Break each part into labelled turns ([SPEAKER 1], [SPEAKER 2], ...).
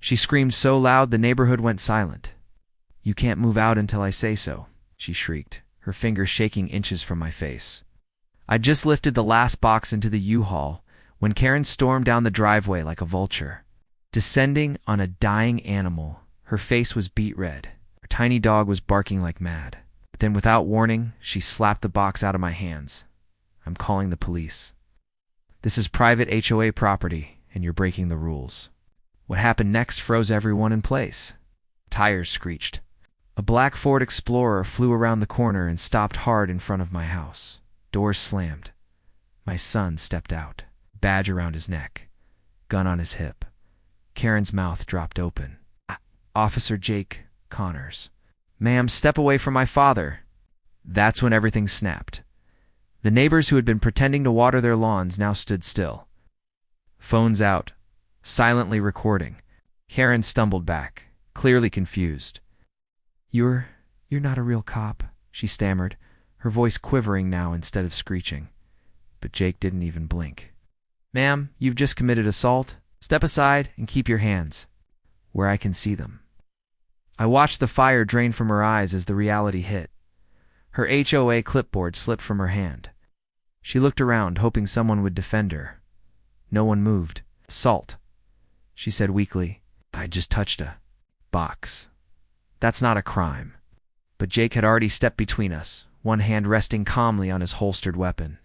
[SPEAKER 1] She screamed so loud the neighborhood went silent. "You can't move out until I say so," she shrieked, her fingers shaking inches from my face. I'd just lifted the last box into the U-Haul when Karen stormed down the driveway like a vulture. Descending on a dying animal, her face was beet red. Her tiny dog was barking like mad. But then without warning, she slapped the box out of my hands. "I'm calling the police. This is private HOA property, and you're breaking the rules." What happened next froze everyone in place. Tires screeched. A black Ford Explorer flew around the corner and stopped hard in front of my house. Doors slammed. My son stepped out, badge around his neck, gun on his hip. Karen's mouth dropped open. "Officer Jake Connors." "Ma'am, step away from my father." That's when everything snapped. The neighbors who had been pretending to water their lawns now stood still. Phones out, silently recording. Karen stumbled back, clearly confused. You're not a real cop," she stammered, her voice quivering now instead of screeching. But Jake didn't even blink. "Ma'am, you've just committed assault. Step aside and keep your hands where I can see them." I watched the fire drain from her eyes as the reality hit. Her HOA clipboard slipped from her hand. She looked around, hoping someone would defend her. No one moved. "Assault," she said weakly. "I just touched a box. That's not a crime." But Jake had already stepped between us, one hand resting calmly on his holstered weapon.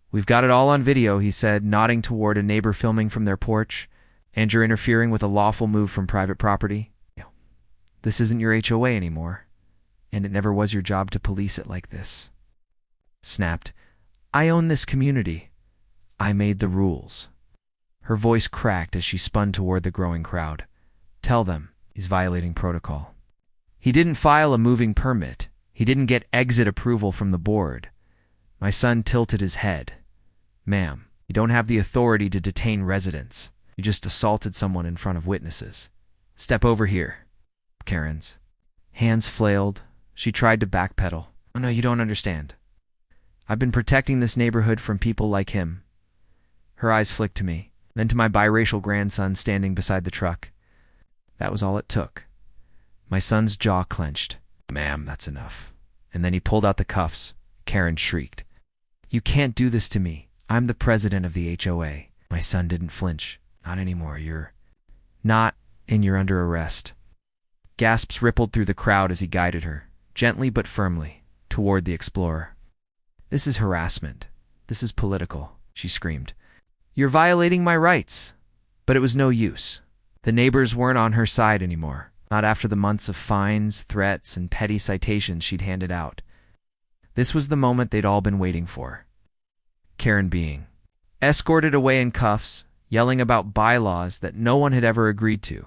[SPEAKER 1] "We've got it all on video," he said, nodding toward a neighbor filming from their porch. "And you're interfering with a lawful move from private property. This isn't your HOA anymore, and it never was your job to police it like this." Snapped. "I own this community. I made the rules." Her voice cracked as she spun toward the growing crowd. "Tell them he's violating protocol. He didn't file a moving permit. He didn't get exit approval from the board." My son tilted his head. "Ma'am, you don't have the authority to detain residents. You just assaulted someone in front of witnesses. Step over here." Karen's hands flailed. She tried to backpedal. "Oh no, you don't understand. I've been protecting this neighborhood from people like him." Her eyes flicked to me, then to my biracial grandson standing beside the truck. That was all it took. My son's jaw clenched. "Ma'am, that's enough." And then he pulled out the cuffs. Karen shrieked. "You can't do this to me. I'm the president of the HOA." My son didn't flinch. "Not anymore. You're not, and you're under arrest." Gasps rippled through the crowd as he guided her, gently but firmly, toward the Explorer. "This is harassment. This is political," she screamed. "You're violating my rights." But it was no use. The neighbors weren't on her side anymore, not after the months of fines, threats, and petty citations she'd handed out. This was the moment they'd all been waiting for. Karen being escorted away in cuffs, yelling about bylaws that no one had ever agreed to.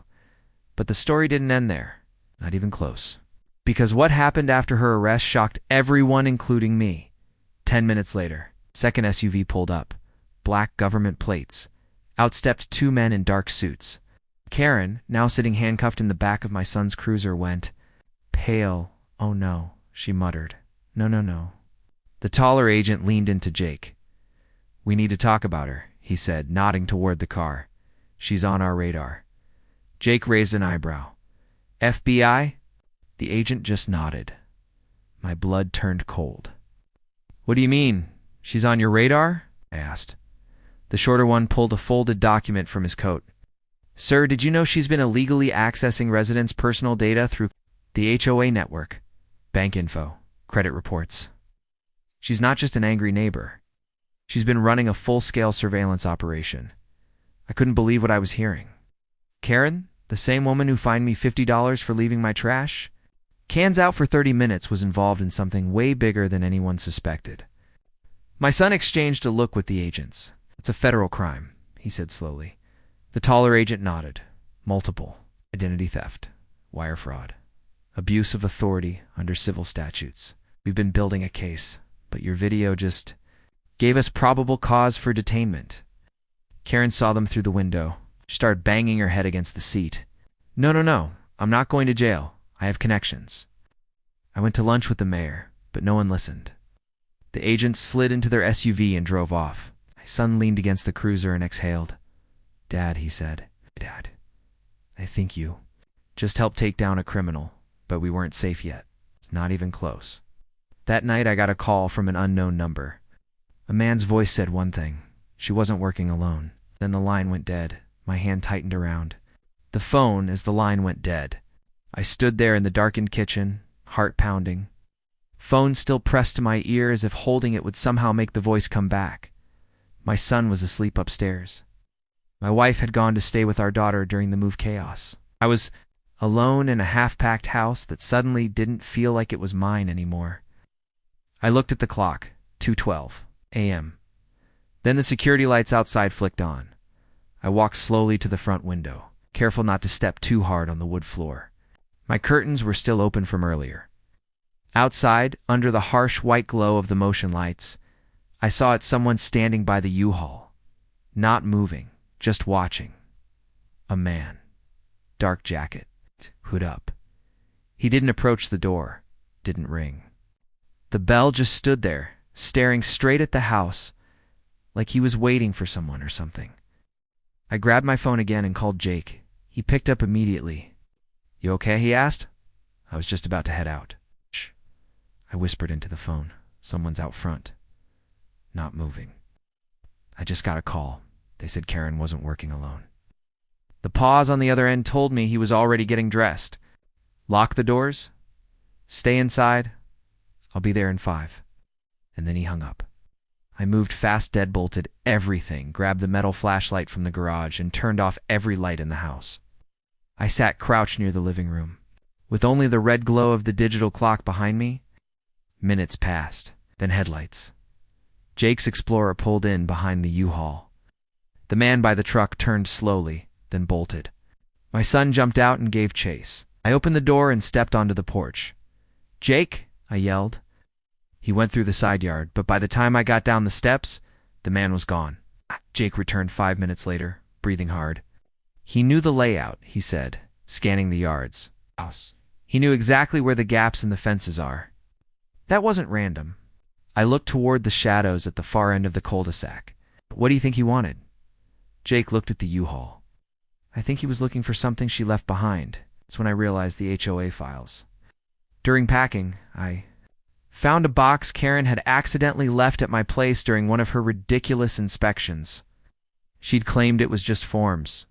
[SPEAKER 1] But the story didn't end there. Not even close. Because what happened after her arrest shocked everyone, including me. 10 minutes later, second SUV pulled up. Black government plates. Outstepped two men in dark suits. Karen, now sitting handcuffed in the back of my son's cruiser, went pale. "Oh no," she muttered. "No, no, no." The taller agent leaned into Jake. "We need to talk about her," he said, nodding toward the car. "She's on our radar." Jake raised an eyebrow. "FBI?" The agent just nodded. My blood turned cold. "What do you mean? She's on your radar?" I asked. The shorter one pulled a folded document from his coat. "Sir, did you know she's been illegally accessing residents' personal data through the HOA network? Bank info, credit reports. She's not just an angry neighbor. She's been running a full-scale surveillance operation." I couldn't believe what I was hearing. Karen, the same woman who fined me $50 for leaving my trash, cans out for 30 minutes, was involved in something way bigger than anyone suspected. My son exchanged a look with the agents. "It's a federal crime," he said slowly. The taller agent nodded. "Multiple. Identity theft. Wire fraud. Abuse of authority under civil statutes. We've been building a case, but your video just gave us probable cause for detainment." Karen saw them through the window. She started banging her head against the seat. "No, no, no. I'm not going to jail. I have connections." I went to lunch with the mayor, but no one listened. The agents slid into their SUV and drove off. My son leaned against the cruiser and exhaled. "Dad," he said. "Dad." I think you just helped take down a criminal, but we weren't safe yet. It's not even close. That night I got a call from an unknown number. A man's voice said one thing. She wasn't working alone. Then the line went dead. My hand tightened around the phone as the line went dead. I stood there in the darkened kitchen, heart pounding. Phone still pressed to my ear as if holding it would somehow make the voice come back. My son was asleep upstairs. My wife had gone to stay with our daughter during the move chaos. I was alone in a half-packed house that suddenly didn't feel like it was mine anymore. I looked at the clock, 2:12 a.m. Then the security lights outside flicked on. I walked slowly to the front window, careful not to step too hard on the wood floor. My curtains were still open from earlier. Outside, under the harsh white glow of the motion lights, I saw someone standing by the U-Haul. Not moving, just watching. A man. Dark jacket. Hood up. He didn't approach the door. Didn't ring. The bell just stood there, staring straight at the house, like he was waiting for someone or something. I grabbed my phone again and called Jake. He picked up immediately. "You okay?" he asked. I was just about to head out. "Shh," I whispered into the phone. "Someone's out front. Not moving. I just got a call. They said Karen wasn't working alone." The pause on the other end told me he was already getting dressed. "Lock the doors? Stay inside? I'll be there in 5. And then he hung up. I moved fast, deadbolted everything, grabbed the metal flashlight from the garage, and turned off every light in the house. I sat crouched near the living room, with only the red glow of the digital clock behind me. Minutes passed, then headlights. Jake's Explorer pulled in behind the U-Haul. The man by the truck turned slowly, then bolted. My son jumped out and gave chase. I opened the door and stepped onto the porch. "Jake!" I yelled. He went through the side yard, but by the time I got down the steps, the man was gone. Jake returned 5 minutes later, breathing hard. He knew the layout, he said, scanning the yards. He knew exactly where the gaps in the fences are. That wasn't random. I looked toward the shadows at the far end of the cul-de-sac. "What do you think he wanted?" Jake looked at the U-Haul. "I think he was looking for something she left behind." That's when I realized the HOA files. During packing, I found a box Karen had accidentally left at my place during one of her ridiculous inspections. She'd claimed it was just forms.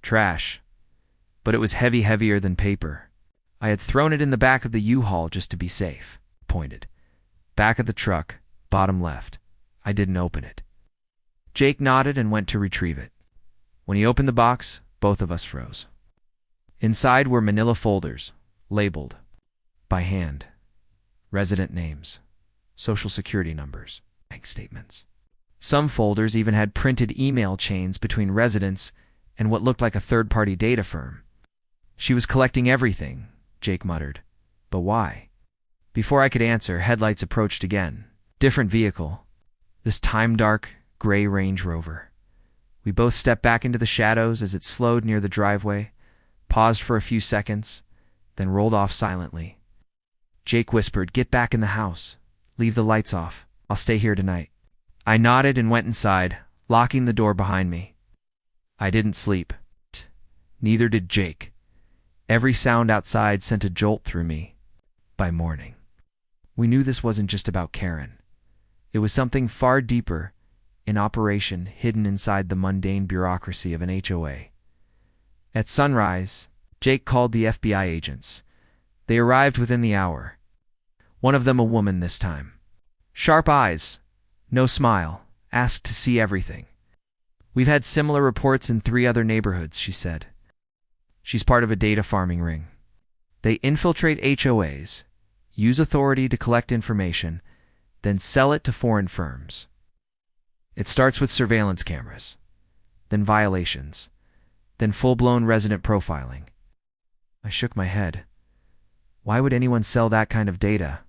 [SPEAKER 1] Trash. But it was heavier than paper. I had thrown it in the back of the U-Haul just to be safe. Pointed. Back of the truck, bottom left. I didn't open it. Jake nodded and went to retrieve it. When he opened the box, both of us froze. Inside were manila folders, labeled by hand. Resident names, social security numbers, bank statements. Some folders even had printed email chains between residents and what looked like a third-party data firm. She was collecting everything, Jake muttered. But why? Before I could answer, headlights approached again. Different vehicle. This time-dark, gray Range Rover. We both stepped back into the shadows as it slowed near the driveway, paused for a few seconds, then rolled off silently. Jake whispered, "Get back in the house. Leave the lights off. I'll stay here tonight." I nodded and went inside, locking the door behind me. I didn't sleep. Neither did Jake. Every sound outside sent a jolt through me. By morning, we knew this wasn't just about Karen. It was something far deeper, in operation, hidden inside the mundane bureaucracy of an HOA. At sunrise, Jake called the FBI agents. They arrived within the hour. One of them a woman this time. Sharp eyes, no smile, asked to see everything. "We've had similar reports in 3 other neighborhoods," she said. She's part of a data farming ring. They infiltrate HOAs, use authority to collect information, then sell it to foreign firms. It starts with surveillance cameras, then violations, then full-blown resident profiling. I shook my head. Why would anyone sell that kind of data?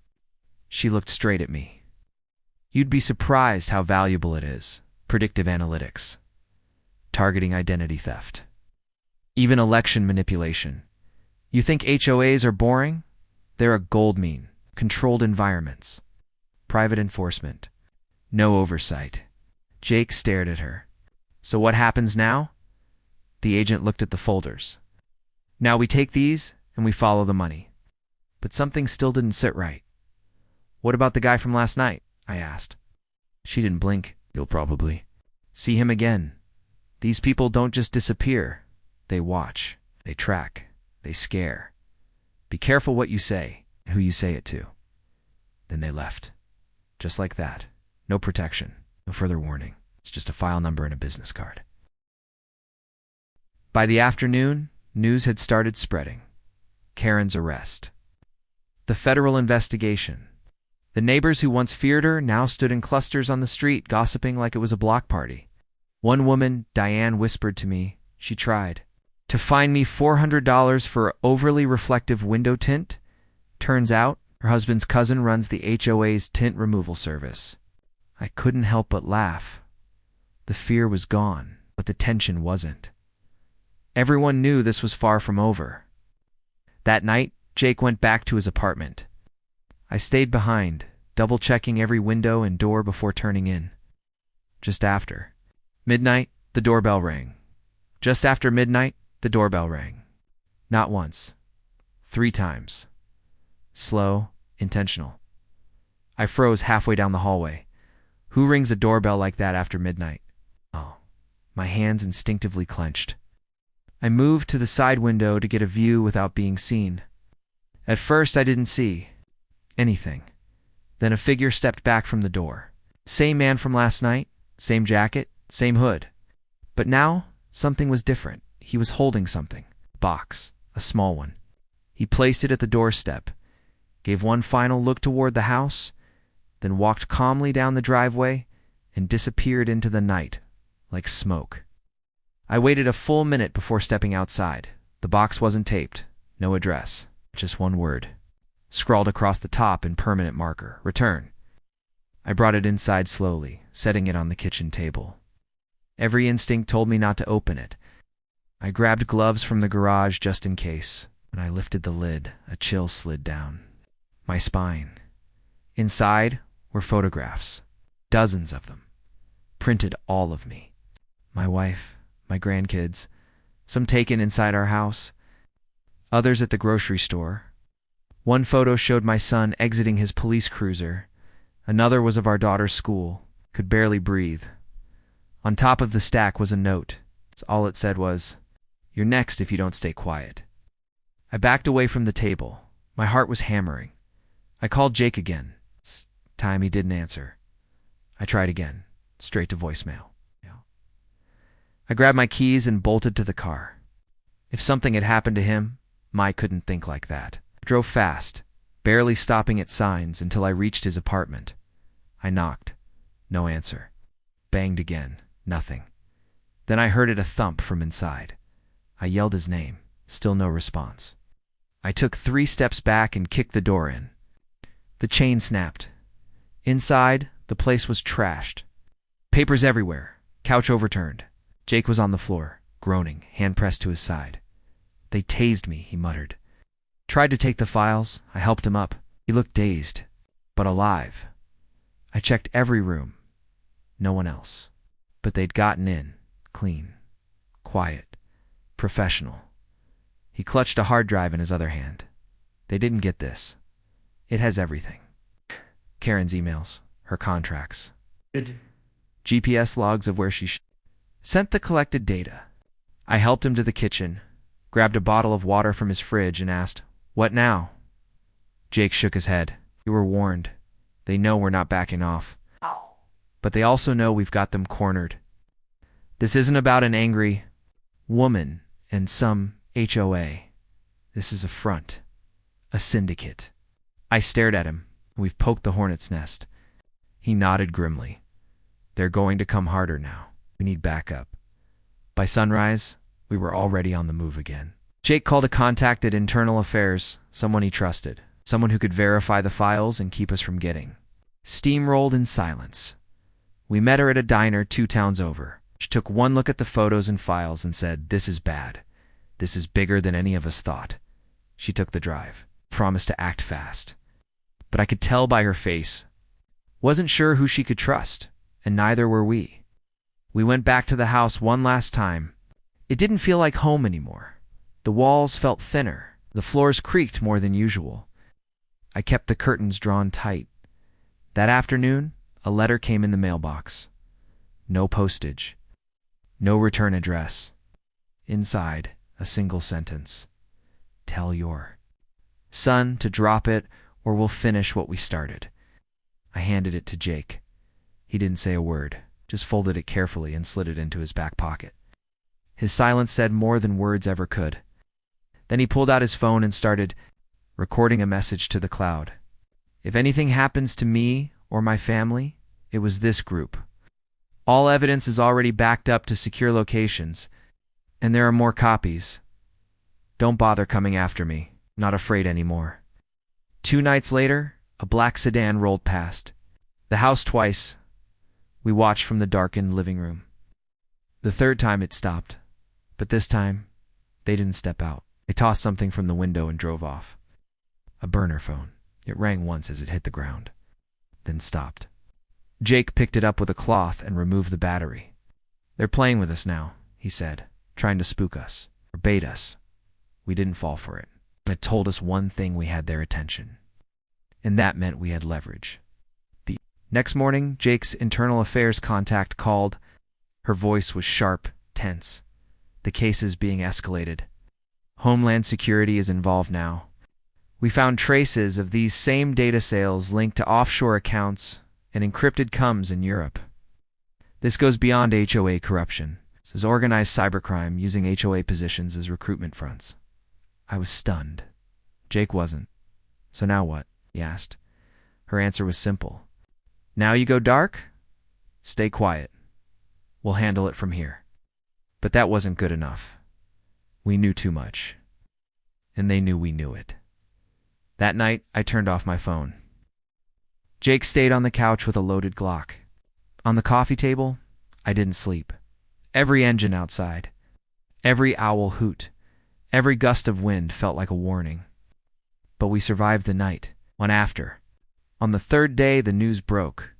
[SPEAKER 1] She looked straight at me. "You'd be surprised how valuable it is. Predictive analytics, targeting identity theft, even election manipulation. You think HOAs are boring? They're a gold mine. Controlled environments, private enforcement, no oversight." Jake stared at her. "So what happens now?" The agent looked at the folders. Now we take these and we follow the money. But something still didn't sit right. What about the guy from last night? I asked. She didn't blink. You'll probably see him again. These people don't just disappear. They watch. They track. They scare. Be careful what you say and who you say it to. Then they left. Just like that. No protection. No further warning. It's just a file number and a business card. By the afternoon, news had started spreading. Karen's arrest. The federal investigation. The neighbors who once feared her now stood in clusters on the street, gossiping like it was a block party. One woman, Diane, whispered to me, she tried to fine me $400 for overly reflective window tint. Turns out, her husband's cousin runs the HOA's tint removal service. I couldn't help but laugh. The fear was gone, but the tension wasn't. Everyone knew this was far from over. That night, Jake went back to his apartment. I stayed behind, double-checking every window and door before turning in. Just after midnight, the doorbell rang. Just after midnight, the doorbell rang. Not once. 3 times. Slow, intentional. I froze halfway down the hallway. Who rings a doorbell like that after midnight? Oh, my hands instinctively clenched. I moved to the side window to get a view without being seen. At first, I didn't see anything. Then a figure stepped back from the door. Same man from last night, same jacket, same hood. But now, something was different. He was holding something. A box, a small one. He placed it at the doorstep, gave one final look toward the house, then walked calmly down the driveway and disappeared into the night, like smoke. I waited a full minute before stepping outside. The box wasn't taped, no address, just one word, scrawled across the top in permanent marker, return. I brought it inside slowly, setting it on the kitchen table. Every instinct told me not to open it. I grabbed gloves from the garage just in case. When I lifted the lid, a chill slid down my spine. Inside were photographs, dozens of them, printed all of me. My wife, my grandkids, some taken inside our house, others at the grocery store. One photo showed my son exiting his police cruiser. Another was of our daughter's school, could barely breathe. On top of the stack was a note. All it said was, "You're next if you don't stay quiet." I backed away from the table. My heart was hammering. I called Jake again. This time he didn't answer. I tried again, straight to voicemail. I grabbed my keys and bolted to the car. If something had happened to him, I couldn't think like that. I drove fast, barely stopping at signs until I reached his apartment. I knocked. No answer. Banged again. Nothing. Then I heard a thump from inside. I yelled his name. Still no response. I took 3 steps back and kicked the door in. The chain snapped. Inside, the place was trashed. Papers everywhere. Couch overturned. Jake was on the floor, groaning, hand pressed to his side. "They tased me," he muttered. Tried to take the files. I helped him up. He looked dazed, but alive. I checked every room. No one else. But they'd gotten in. Clean. Quiet. Professional. He clutched a hard drive in his other hand. They didn't get this. It has everything. Karen's emails. Her contracts.
[SPEAKER 2] Good.
[SPEAKER 1] GPS logs of where she sent the collected data. I helped him to the kitchen, grabbed a bottle of water from his fridge and asked, "What now?" Jake shook his head. "We were warned. They know we're not backing off. But they also know we've got them cornered. This isn't about an angry woman and some HOA. This is a front. A syndicate." I stared at him. "We've poked the hornet's nest." He nodded grimly. "They're going to come harder now. We need backup." By sunrise, we were already on the move again. Jake called a contact at Internal Affairs, someone he trusted, someone who could verify the files and keep us from getting steamrolled in silence. We met her at a diner 2 towns over. She took one look at the photos and files and said, "This is bad. This is bigger than any of us thought." She took the drive, promised to act fast. But I could tell by her face. Wasn't sure who she could trust, and neither were we. We went back to the house one last time, It didn't feel like home anymore. The walls felt thinner. The floors creaked more than usual. I kept the curtains drawn tight. That afternoon, a letter came in the mailbox. No postage. No return address. Inside, a single sentence. Tell your son to drop it or we'll finish what we started. I handed it to Jake. He didn't say a word, just folded it carefully and slid it into his back pocket. His silence said more than words ever could. Then he pulled out his phone and started recording a message to the cloud. If anything happens to me or my family, it was this group. All evidence is already backed up to secure locations, and there are more copies. Don't bother coming after me. Not afraid anymore. 2 nights later, a black sedan rolled past. The house twice. We watched from the darkened living room. The third time it stopped, but this time, they didn't step out. They tossed something from the window and drove off. A burner phone. It rang once as it hit the ground, then stopped. Jake picked it up with a cloth and removed the battery. They're playing with us now, he said, trying to spook us, or bait us. We didn't fall for it. It told us one thing: we had their attention. And that meant we had leverage. The next morning, Jake's internal affairs contact called. Her voice was sharp, tense. The case is being escalated. Homeland Security is involved now. We found traces of these same data sales linked to offshore accounts and encrypted comms in Europe. This goes beyond HOA corruption. This is organized cybercrime using HOA positions as recruitment fronts. I was stunned. Jake wasn't. So now what? He asked. Her answer was simple. Now you go dark? Stay quiet. We'll handle it from here. But that wasn't good enough. We knew too much. And they knew we knew it. That night, I turned off my phone. Jake stayed on the couch with a loaded Glock. On the coffee table, I didn't sleep. Every engine outside, every owl hoot, every gust of wind felt like a warning. But we survived the night. On after. On the third day, the news broke.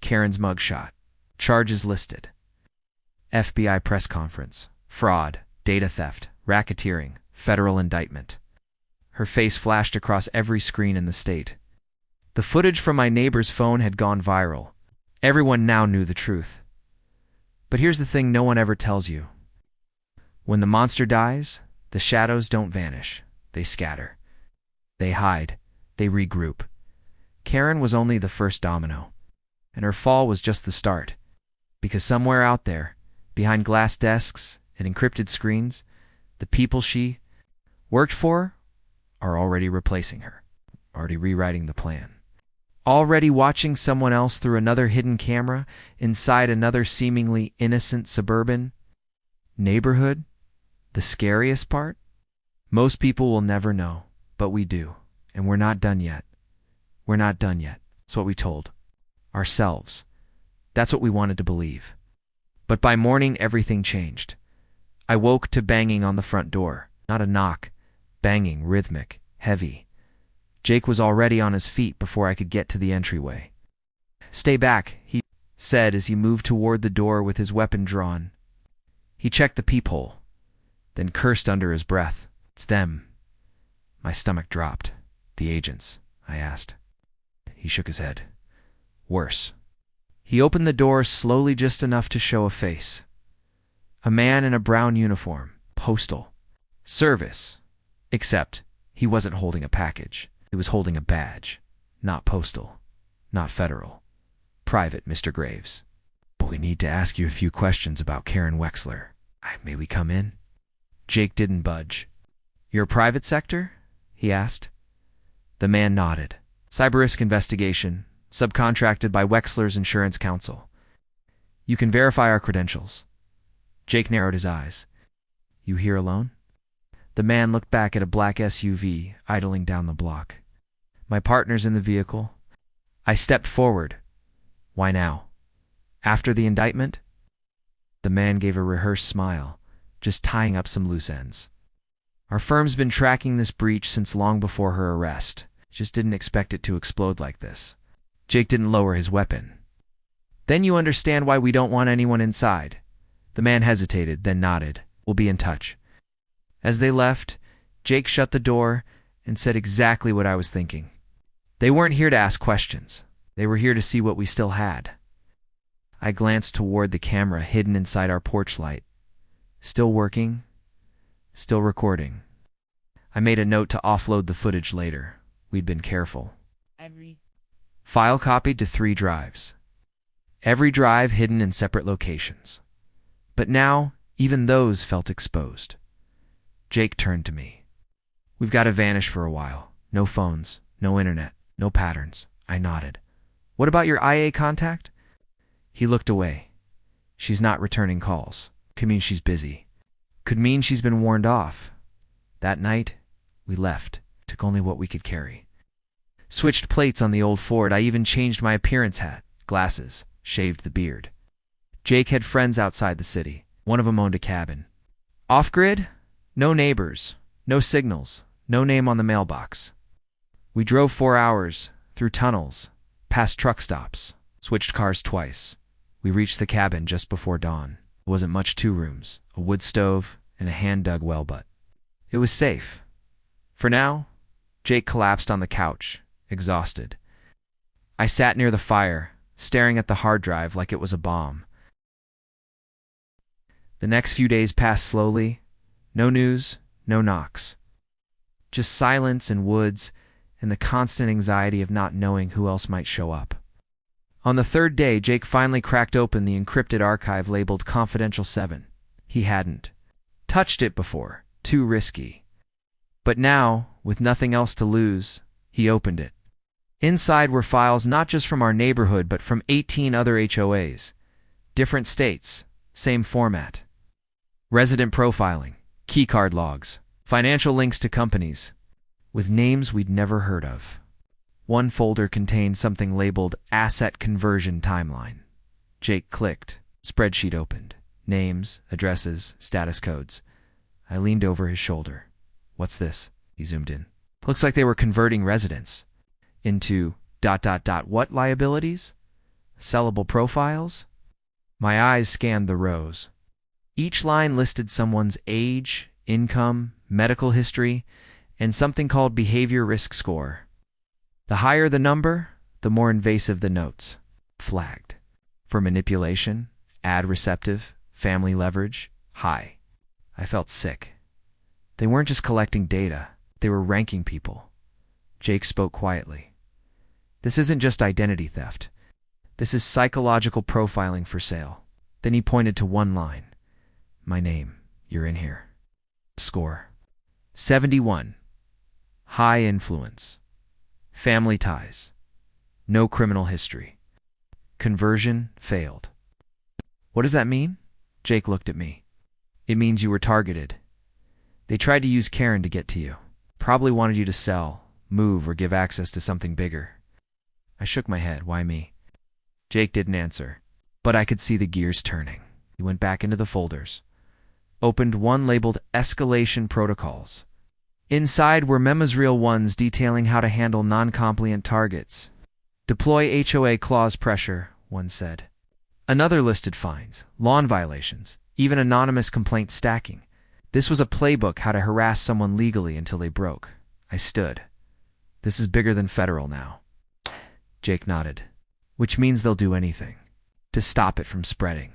[SPEAKER 1] Karen's mugshot. Charges listed. FBI press conference. Fraud, data theft, racketeering, federal indictment. Her face flashed across every screen in the state. The footage from my neighbor's phone had gone viral. Everyone now knew the truth. But here's the thing no one ever tells you. When the monster dies, the shadows don't vanish. They scatter. They hide. They regroup. Karen was only the first domino, and her fall was just the start. Because somewhere out there, behind glass desks and encrypted screens, the people she worked for are already replacing her, already rewriting the plan, already watching someone else through another hidden camera inside another seemingly innocent suburban neighborhood. The scariest part? Most people will never know, but we do, and we're not done yet. We're not done yet. That's what we told ourselves. That's what we wanted to believe. But by morning, everything changed. I woke to banging on the front door. Not a knock. Banging, rhythmic, heavy. Jake was already on his feet before I could get to the entryway. Stay back, he said as he moved toward the door with his weapon drawn. He checked the peephole, then cursed under his breath. It's them. My stomach dropped. The agents, I asked. He shook his head. Worse. He opened the door slowly, just enough to show a face. A man in a brown uniform. Postal. Service. Except he wasn't holding a package. He was holding a badge. Not postal. Not federal. Private, Mr. Graves. But we need to ask you a few questions about Karen Wexler. May we come in? Jake didn't budge. Your private sector? He asked. The man nodded. Cyber risk investigation, subcontracted by Wexler's Insurance Council. You can verify our credentials. Jake narrowed his eyes. You here alone? The man looked back at a black SUV idling down the block. My partner's in the vehicle. I stepped forward. Why now? After the indictment? The man gave a rehearsed smile, just tying up some loose ends. Our firm's been tracking this breach since long before her arrest. Just didn't expect it to explode like this. Jake didn't lower his weapon. Then you understand why we don't want anyone inside. The man hesitated, then nodded. We'll be in touch. As they left, Jake shut the door and said exactly what I was thinking. They weren't here to ask questions. They were here to see what we still had. I glanced toward the camera hidden inside our porch light. Still working, still recording. I made a note to offload the footage later. We'd been careful. File copied to 3 drives. Every drive hidden in separate locations. But now, even those felt exposed. Jake turned to me. We've got to vanish for a while. No phones, no internet, no patterns. I nodded. What about your IA contact? He looked away. She's not returning calls. Could mean she's busy. Could mean she's been warned off. That night, we left. Took only what we could carry. Switched plates on the old Ford. I even changed my appearance hat, glasses, shaved the beard. Jake had friends outside the city. One of them owned a cabin. Off-grid? No neighbors, no signals, no name on the mailbox. We drove 4 hours, through tunnels, past truck stops, switched cars twice. We reached the cabin just before dawn. It wasn't much, 2 rooms, a wood stove, and a hand-dug well butt. It was safe. For now, Jake collapsed on the couch, exhausted. I sat near the fire, staring at the hard drive like it was a bomb. The next few days passed slowly. No news, no knocks. Just silence and woods and the constant anxiety of not knowing who else might show up. On the 3rd day, Jake finally cracked open the encrypted archive labeled Confidential 7. He hadn't touched it before, too risky. But now, with nothing else to lose, he opened it. Inside were files not just from our neighborhood but from 18 other HOAs. Different states, same format. Resident profiling, keycard logs, financial links to companies, with names we'd never heard of. One folder contained something labeled Asset Conversion Timeline. Jake clicked. Spreadsheet opened. Names, addresses, status codes. I leaned over his shoulder. What's this? He zoomed in. Looks like they were converting residents into ... what liabilities? Sellable profiles? My eyes scanned the rows. Each line listed someone's age, income, medical history, and something called behavior risk score. The higher the number, the more invasive the notes. Flagged. For manipulation, ad receptive, family leverage, high. I felt sick. They weren't just collecting data, they were ranking people. Jake spoke quietly. This isn't just identity theft. This is psychological profiling for sale. Then he pointed to one line. My name, you're in here. Score. 71. High influence. Family ties. No criminal history. Conversion failed. What does that mean? Jake looked at me. It means you were targeted. They tried to use Karen to get to you. Probably wanted you to sell, move, or give access to something bigger. I shook my head. Why me? Jake didn't answer, but I could see the gears turning. He went back into the folders. Opened one labeled Escalation Protocols. Inside were memos, real ones, detailing how to handle non-compliant targets. Deploy HOA clause pressure, one said. Another listed fines, lawn violations, even anonymous complaint stacking. This was a playbook how to harass someone legally until they broke. I stood. This is bigger than federal now. Jake nodded. Which means they'll do anything to stop it from spreading.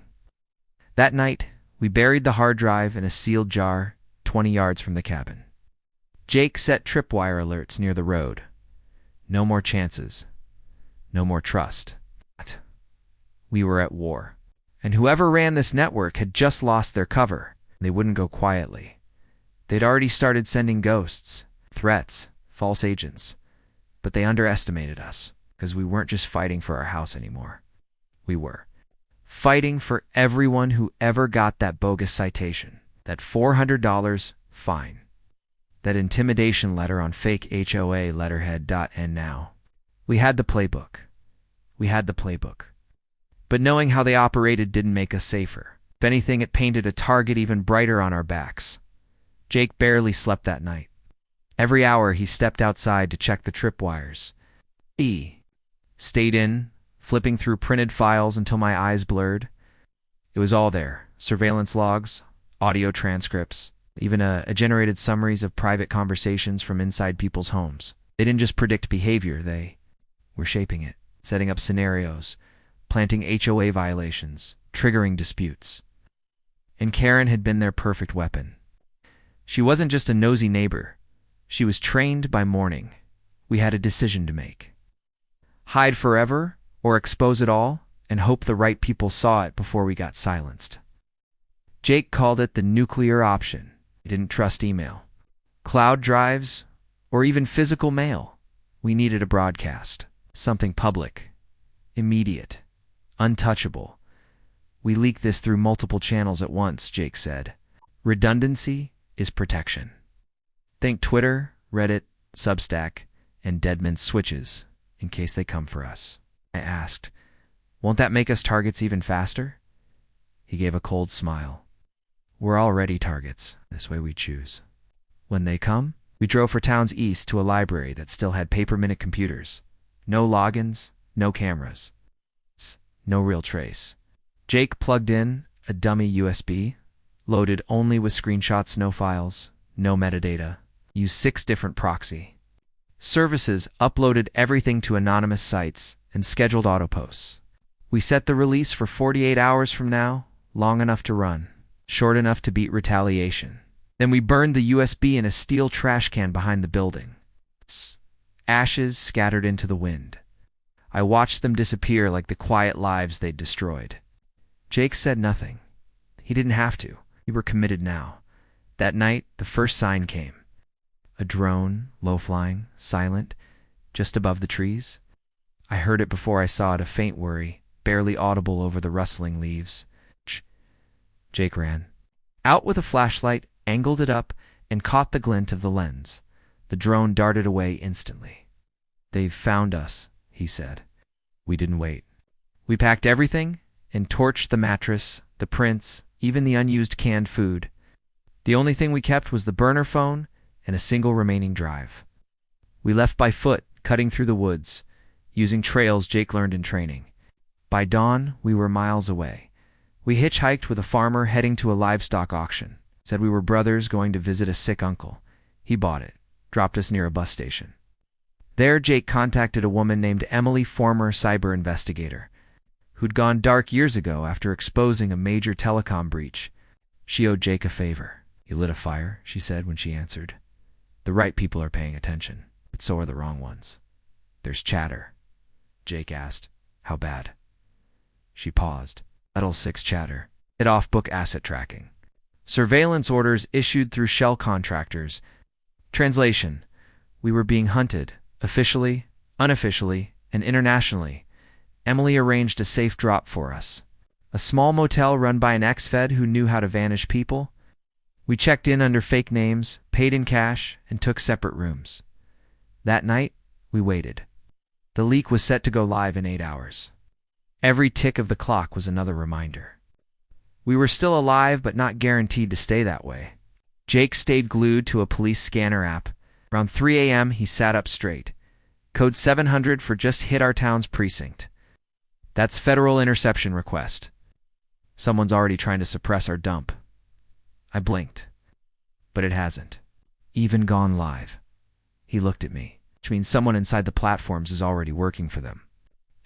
[SPEAKER 1] That night, we buried the hard drive in a sealed jar 20 yards from the cabin. Jake set tripwire alerts near the road. No more chances. No more trust. We were at war. And whoever ran this network had just lost their cover. They wouldn't go quietly. They'd already started sending ghosts, threats, false agents. But they underestimated us, because we weren't just fighting for our house anymore. We were fighting for everyone who ever got that bogus citation, that $400 fine, that intimidation letter on fake HOA letterhead. And now, we had the playbook. We had the playbook. But knowing how they operated didn't make us safer. If anything, it painted a target even brighter on our backs. Jake barely slept that night. Every hour he stepped outside to check the tripwires. Stayed in, flipping through printed files until my eyes blurred. It was all there. Surveillance logs, audio transcripts, even a generated summaries of private conversations from inside people's homes. They didn't just predict behavior, they were shaping it, setting up scenarios, planting HOA violations, triggering disputes. And Karen had been their perfect weapon. She wasn't just a nosy neighbor. She was trained by morning. We had a decision to make. Hide forever or expose it all and hope the right people saw it before we got silenced. Jake called it the nuclear option. He didn't trust email, cloud drives, or even physical mail. We needed a broadcast, something public, immediate, untouchable. We leaked this through multiple channels at once, Jake said. Redundancy is protection. Think Twitter, Reddit, Substack, and Deadman's switches in case they come for us. I asked, won't that make us targets even faster? He gave a cold smile. We're already targets, this way we choose. When they come, we drove for towns east to a library that still had paper-minute computers. No logins, no cameras. No real trace. Jake plugged in a dummy USB, loaded only with screenshots, no files, no metadata, used 6 different proxy services, uploaded everything to anonymous sites, and scheduled autoposts. We set the release for 48 hours from now, long enough to run, short enough to beat retaliation. Then we burned the USB in a steel trash can behind the building. Ashes scattered into the wind. I watched them disappear like the quiet lives they'd destroyed. Jake said nothing. He didn't have to. We were committed now. That night, the first sign came. A drone, low-flying, silent, just above the trees. I heard it before I saw it, a faint worry, barely audible over the rustling leaves. Jake ran. Out with a flashlight, angled it up, and caught the glint of the lens. The drone darted away instantly. They've found us, he said. We didn't wait. We packed everything and torched the mattress, the prints, even the unused canned food. The only thing we kept was the burner phone and a single remaining drive. We left by foot, cutting through the woods, using trails Jake learned in training. By dawn, we were miles away. We hitchhiked with a farmer heading to a livestock auction. Said we were brothers going to visit a sick uncle. He bought it, dropped us near a bus station. There, Jake contacted a woman named Emily, former cyber investigator, who'd gone dark years ago after exposing a major telecom breach. She owed Jake a favor. "You lit a fire," she said when she answered. "The right people are paying attention, but so are the wrong ones. There's chatter." Jake asked, "How bad?" She paused. Level 6 chatter. It off-book asset tracking. Surveillance orders issued through shell contractors. Translation: we were being hunted, officially, unofficially, and internationally. Emily arranged a safe drop for us. A small motel run by an ex-fed who knew how to vanish people. We checked in under fake names, paid in cash, and took separate rooms. That night, we waited. The leak was set to go live in 8 hours. Every tick of the clock was another reminder. We were still alive, but not guaranteed to stay that way. Jake stayed glued to a police scanner app. Around 3 a.m., he sat up straight. Code 700 for just hit our town's precinct. That's federal interception request. Someone's already trying to suppress our dump. I blinked, but it hasn't even gone live. He looked at me, which means someone inside the platforms is already working for them.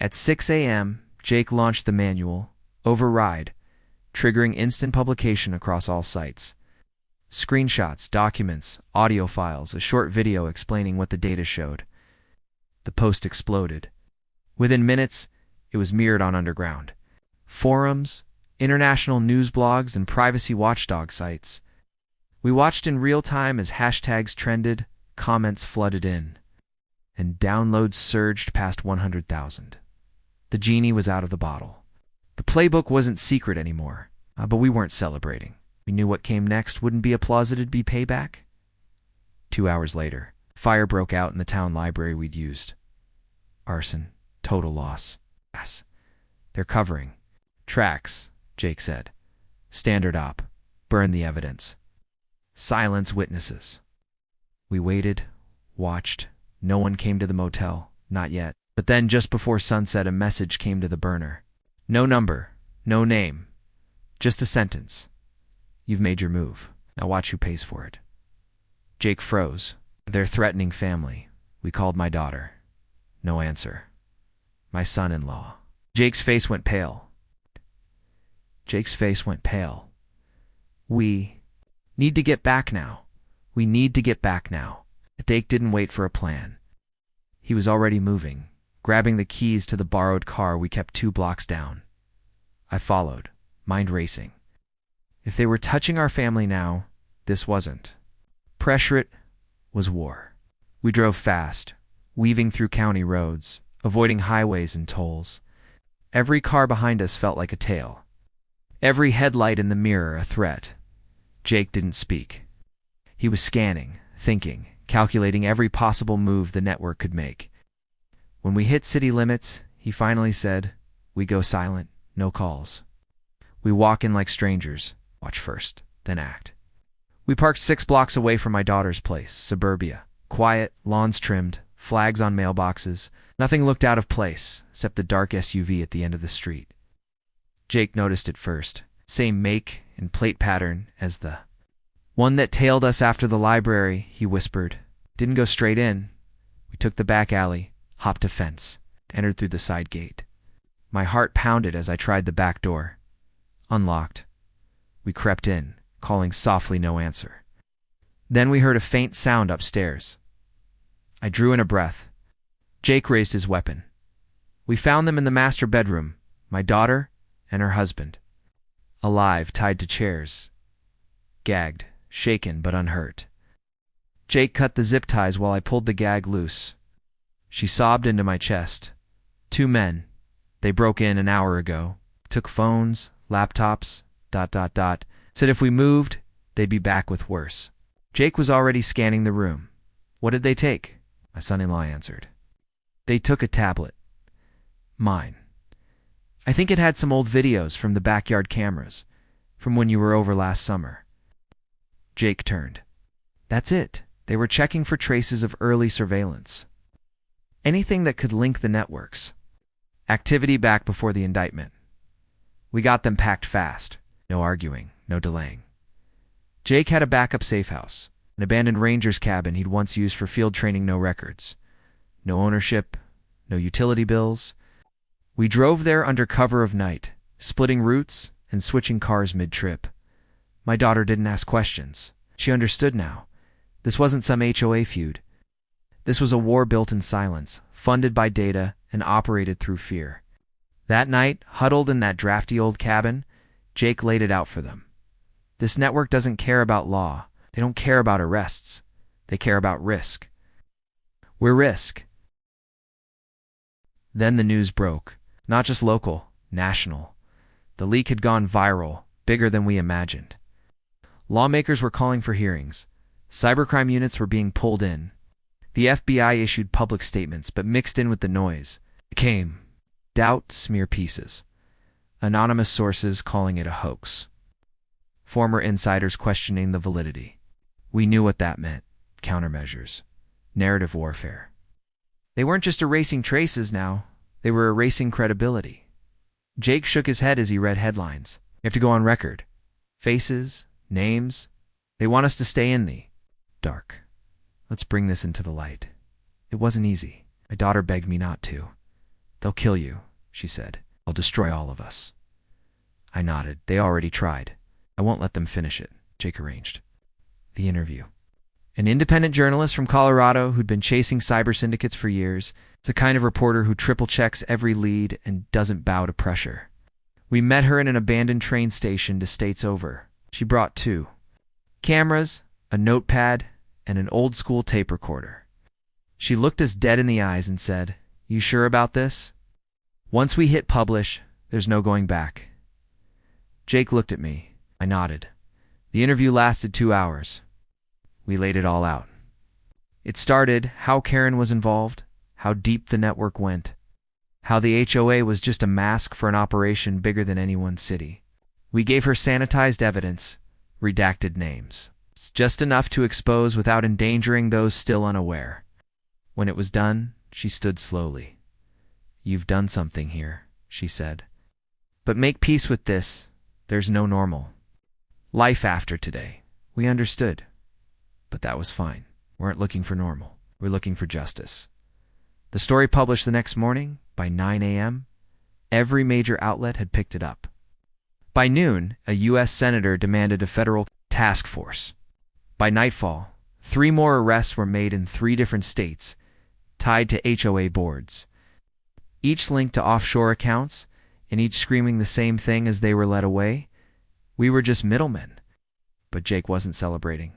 [SPEAKER 1] At 6 a.m., Jake launched the manual, override, triggering instant publication across all sites. Screenshots, documents, audio files, a short video explaining what the data showed. The post exploded. Within minutes, it was mirrored on underground forums, international news blogs, and privacy watchdog sites. We watched in real time as hashtags trended, comments flooded in, and downloads surged past 100,000. The genie was out of the bottle. The playbook wasn't secret anymore, but we weren't celebrating. We knew what came next wouldn't be applause, it'd be payback. 2 hours later, fire broke out in the town library we'd used. Arson, total loss. Yes. They're covering. Tracks, Jake said. Standard op. Burn the evidence. Silence witnesses. We waited, watched. No one came to the motel, not yet. But then, just before sunset, a message came to the burner. No number, no name, just a sentence. You've made your move. Now watch who pays for it. Jake froze. Their threatening family. We called my daughter. No answer. My son-in-law. Jake's face went pale. We need to get back now. We need to get back now. Jake didn't wait for a plan. He was already moving, grabbing the keys to the borrowed car we kept 2 blocks down. I followed, mind racing. If they were touching our family now, this wasn't. Pressure it was war. We drove fast, weaving through county roads, avoiding highways and tolls. Every car behind us felt like a tail. Every headlight in the mirror a threat. Jake didn't speak. He was scanning, thinking, calculating every possible move the network could make. When we hit city limits, he finally said, "We go silent, no calls. We walk in like strangers, watch first, then act." We parked 6 blocks away from my daughter's place, suburbia. Quiet, lawns trimmed, flags on mailboxes. Nothing looked out of place, except the dark SUV at the end of the street. Jake noticed it first. Same make and plate pattern as the one that tailed us after the library, he whispered. Didn't go straight in. We took the back alley, hopped a fence, entered through the side gate. My heart pounded as I tried the back door. Unlocked. We crept in, calling softly, no answer. Then we heard a faint sound upstairs. I drew in a breath. Jake raised his weapon. We found them in the master bedroom, my daughter and her husband. Alive, tied to chairs. Gagged, shaken but unhurt. Jake cut the zip ties while I pulled the gag loose. She sobbed into my chest. 2 men. They broke in an hour ago. Took phones, laptops, ... Said if we moved, they'd be back with worse. Jake was already scanning the room. What did they take? My son-in-law answered. They took a tablet. Mine. I think it had some old videos from the backyard cameras, from when you were over last summer. Jake turned. That's it. They were checking for traces of early surveillance. Anything that could link the networks. Activity back before the indictment. We got them packed fast. No arguing, no delaying. Jake had a backup safe house, an abandoned ranger's cabin he'd once used for field training, no records. No ownership, no utility bills. We drove there under cover of night, splitting routes and switching cars mid-trip. My daughter didn't ask questions. She understood now. This wasn't some HOA feud. This was a war built in silence, funded by data and operated through fear. That night, huddled in that drafty old cabin, Jake laid it out for them. This network doesn't care about law. They don't care about arrests. They care about risk. We're risk. Then the news broke. Not just local, national. The leak had gone viral, bigger than we imagined. Lawmakers were calling for hearings. Cybercrime units were being pulled in. The FBI issued public statements, but mixed in with the noise came doubt smear pieces. Anonymous sources calling it a hoax. Former insiders questioning the validity. We knew what that meant. Countermeasures. Narrative warfare. They weren't just erasing traces now. They were erasing credibility. Jake shook his head as he read headlines. You have to go on record. Faces, names. They want us to stay in the dark. Let's bring this into the light. It wasn't easy. My daughter begged me not to. They'll kill you, she said. They'll destroy all of us. I nodded. They already tried. I won't let them finish it, Jake arranged. The interview. An independent journalist from Colorado who'd been chasing cyber syndicates for years. It's a kind of reporter who triple-checks every lead and doesn't bow to pressure. We met her in an abandoned train station to states over. She brought 2 cameras, a notepad, and an old-school tape recorder. She looked us dead in the eyes and said, "You sure about this? Once we hit publish, there's no going back." Jake looked at me. I nodded. The interview lasted 2 hours. We laid it all out. It started how Karen was involved, how deep the network went, how the HOA was just a mask for an operation bigger than any one city. We gave her sanitized evidence, redacted names. It's just enough to expose without endangering those still unaware. When it was done, she stood slowly. "You've done something here," she said. "But make peace with this. There's no normal. Life after today. We understood. But that was fine. We weren't looking for normal. We're looking for justice. The story published the next morning, by 9 a.m., every major outlet had picked it up. By noon, a U.S. senator demanded a federal task force. By nightfall, 3 more arrests were made in 3 different states, tied to HOA boards, each linked to offshore accounts, and each screaming the same thing as they were led away. We were just middlemen. But Jake wasn't celebrating.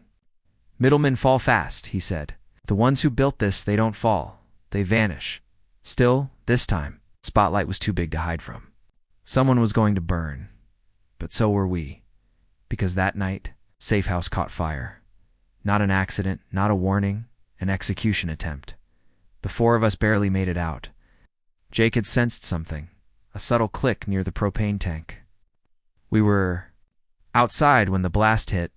[SPEAKER 1] Middlemen fall fast, he said. The ones who built this, they don't fall. They vanish. Still, this time, spotlight was too big to hide from. Someone was going to burn. But so were we. Because that night, Safe House caught fire. Not an accident, not a warning, an execution attempt. The 4 of us barely made it out. Jake had sensed something, a subtle click near the propane tank. We were outside when the blast hit.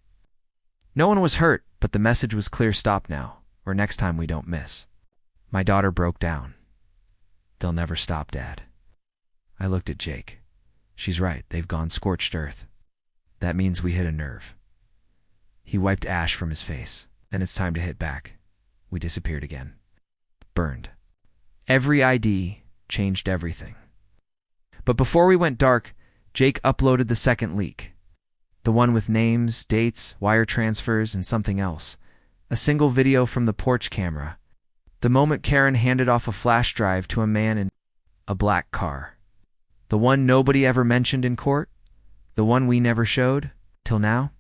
[SPEAKER 1] No one was hurt, but the message was clear: stop now, or next time we don't miss. My daughter broke down. They'll never stop, Dad. I looked at Jake. She's right, they've gone scorched earth. That means we hit a nerve. He wiped ash from his face. Then it's time to hit back. We disappeared again. Burned. Every ID changed everything. But before we went dark, Jake uploaded the second leak. The one with names, dates, wire transfers, and something else. A single video from the porch camera. The moment Karen handed off a flash drive to a man in a black car. The one nobody ever mentioned in court. The one we never showed, till now.